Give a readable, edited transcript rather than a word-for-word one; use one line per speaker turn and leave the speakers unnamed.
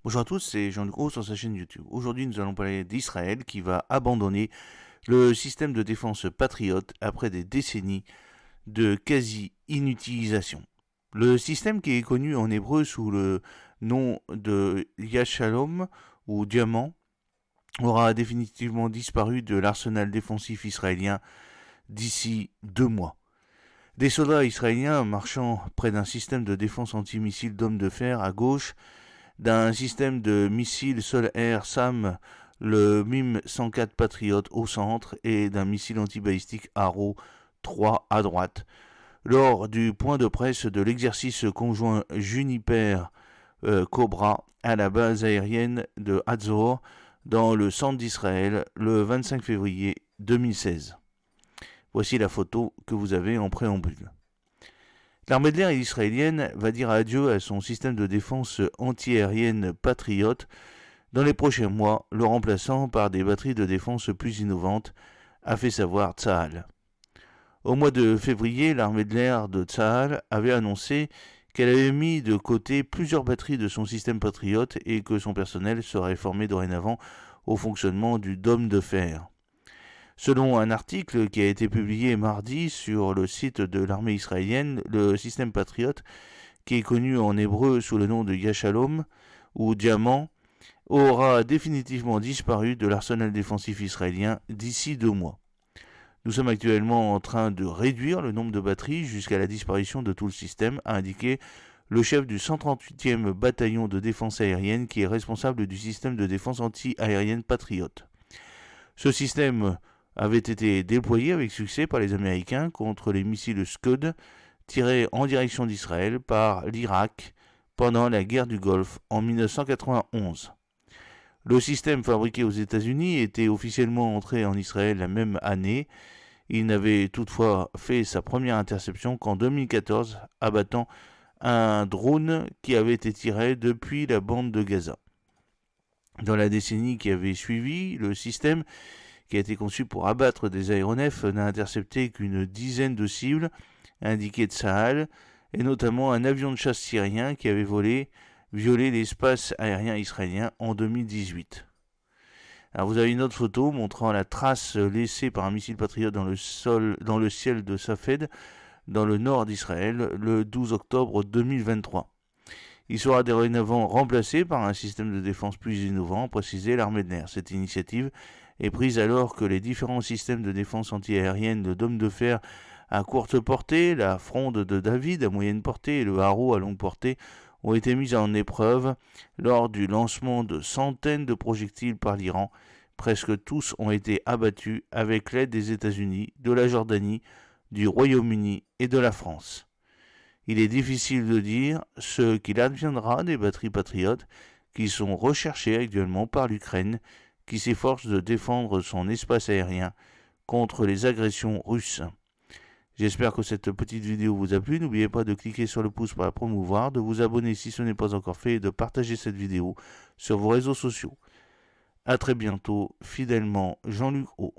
Bonjour à tous, c'est Jean-Luc Roux sur sa chaîne YouTube. Aujourd'hui, nous allons parler d'Israël qui va abandonner le système de défense patriote après des décennies de quasi-inutilisation. Le système qui est connu en hébreu sous le nom de Yashalom ou Diamant aura définitivement disparu de l'arsenal défensif israélien d'ici 2 mois. Des soldats israéliens marchant près d'un système de défense antimissile d'hommes de fer à gauche, d'un système de missiles sol-air SAM, le MIM 104 Patriot au centre, et d'un missile antibalistique Arrow 3 à droite. Lors du point de presse de l'exercice conjoint Juniper Cobra à la base aérienne de Hatzor, dans le centre d'Israël, le 25 février 2016. Voici la photo que vous avez en préambule. L'armée de l'air israélienne va dire adieu à son système de défense antiaérienne Patriot dans les prochains mois, le remplaçant par des batteries de défense plus innovantes, a fait savoir Tsahal. Au mois de février, l'armée de l'air de Tsahal avait annoncé qu'elle avait mis de côté plusieurs batteries de son système Patriot et que son personnel serait formé dorénavant au fonctionnement du dôme de fer. Selon un article qui a été publié mardi sur le site de l'armée israélienne, le système Patriot, qui est connu en hébreu sous le nom de Yashalom ou Diamant, aura définitivement disparu de l'arsenal défensif israélien d'ici 2 mois. Nous sommes actuellement en train de réduire le nombre de batteries jusqu'à la disparition de tout le système, a indiqué le chef du 138e bataillon de défense aérienne qui est responsable du système de défense anti-aérienne Patriot. Ce système avait été déployé avec succès par les Américains contre les missiles Scud tirés en direction d'Israël par l'Irak pendant la guerre du Golfe en 1991. Le système fabriqué aux États-Unis était officiellement entré en Israël la même année. Il n'avait toutefois fait sa première interception qu'en 2014, abattant un drone qui avait été tiré depuis la bande de Gaza. Dans la décennie qui avait suivi, le système, qui a été conçu pour abattre des aéronefs, n'a intercepté qu'une dizaine de cibles, indiquées de Tsahal, et notamment un avion de chasse syrien qui avait violé l'espace aérien israélien en 2018. Alors vous avez une autre photo montrant la trace laissée par un missile patriote dans le ciel de Safed, dans le nord d'Israël, le 12 octobre 2023. Il sera dorénavant remplacé par un système de défense plus innovant, précisé l'armée de l'air. Cette initiative est prise alors que les différents systèmes de défense antiaérienne, le dôme de fer à courte portée, la fronde de David à moyenne portée et le Arrow à longue portée ont été mis en épreuve lors du lancement de centaines de projectiles par l'Iran. Presque tous ont été abattus avec l'aide des États-Unis, de la Jordanie, du Royaume-Uni et de la France. Il est difficile de dire ce qu'il adviendra des batteries patriotes qui sont recherchées actuellement par l'Ukraine, qui s'efforce de défendre son espace aérien contre les agressions russes. J'espère que cette petite vidéo vous a plu. N'oubliez pas de cliquer sur le pouce pour la promouvoir, de vous abonner si ce n'est pas encore fait et de partager cette vidéo sur vos réseaux sociaux. A très bientôt, fidèlement Jean-Luc Roux.